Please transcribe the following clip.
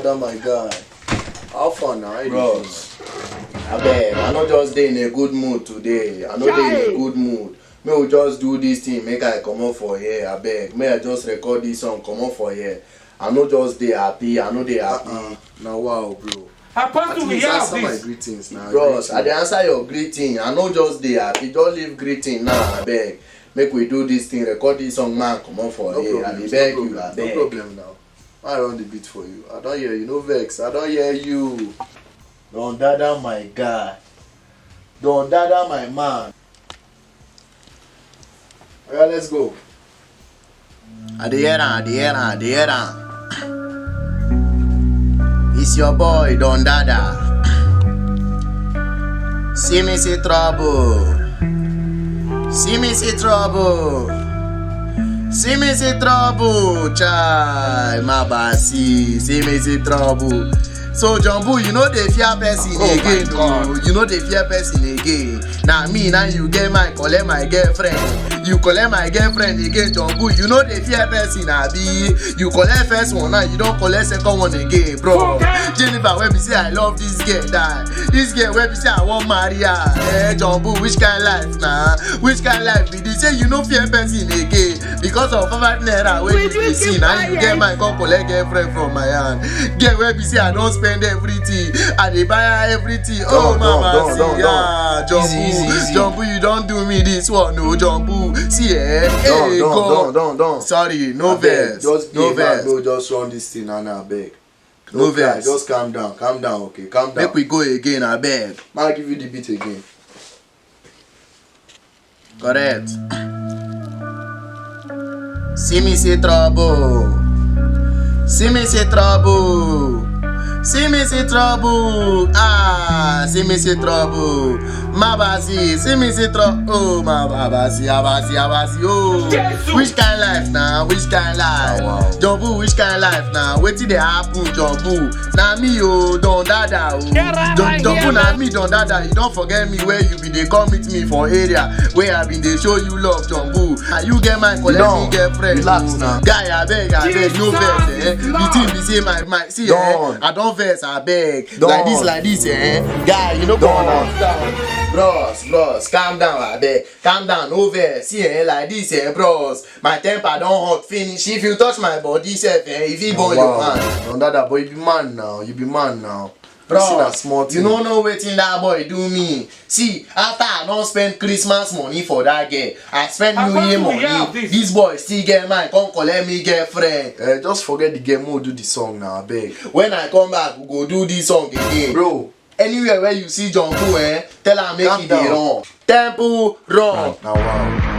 Dada, my guy. How far now? Bros, abeg, I no just dey in a good mood today. I no dey in a good mood. May we just do this thing, make I comot for here. Abeg, may I just record this song, comot for here. I no just dey happy. I no dey happy. Now wow, bro. Apostle, we have Answer my this. greetings now. Bros, I dey answer your greeting. I no just dey happy. Just leave greeting now, abeg. Make we do this thing, record this song, man. Comot for here. I dey beg you, No abeg. problem now. I run the beat for you. I don't hear you. No vex. I don't hear you. Don Dada, my guy. Don Dada, my man. Alright, let's go. I dey hear am. It's your boy Don Dada. See me see trouble. See me see trouble. See me see trouble. Chai, my basi. See me see trouble. So Jumbo, you know they fear person again. Oh, you know they fear person again. Now me, now you get my collect my girlfriend. You collect my girlfriend again, Jumbo. You know they fear person, abi. You collect first one, now you don't collect second one again, bro. Jennifer, when we say I love this girl, die. This girl, when we say I want marry her. Eh, Jumbo, which kind life now? Which kind life be this? Say you know fear person again because of 5 naira when you be see. Now you get my come collect girlfriend from my hand. Girl, when we say I don't spend everything, I dey buy her everything. Oh mama, see ya, Jumbo, Jumbo, you don't do me this one, no Jumbo. See eh, hey, go. Don't. Sorry, no verse, Just no verse. bro, just run this thing now, beg. No verse. Just calm down, okay, calm down. Make we go again, I beg. Man, I'll give you the beat again. Correct. See me see trouble. See me see trouble. See me see trouble. Ah, see me see trouble. Mabasi, see me see trouble. Oh, mabasi, abasi. Oh, which kind life now? Which kind life? Wow. Jumbo, which kind life now? Wetin dey happen, Jumbo? Na me oh, Don Dada oh. Jumbo na me, Don Dada. You don't forget me where you be. They come meet me for area where I been. They show you love, Jumbo. And you get my collect me girlfriend. Relax now. Guy, I beg, no vex, eh. The thing be say my see, eh. I don't vex, I beg. Like this, eh. Guy, you know calm down. Bros, calm down, I beg. Calm down, no vex. See, eh, like this, eh, bros. My temper don't hot finish. If you touch my body, self, eh, if you burn your hand. Don Dada, boy, you be man now. Bro, small you don't know wetin that boy do me. See, after I don't spend Christmas money for that girl, I spend New Year money. This boy still get mine, come collect me girlfriend. Just forget the game, we'll do the song now, I beg. When I come back, we go do this song again. Bro, Anywhere where you see Jumbo, eh, tell her make Calm it dey down. run. Tempo run. now wow.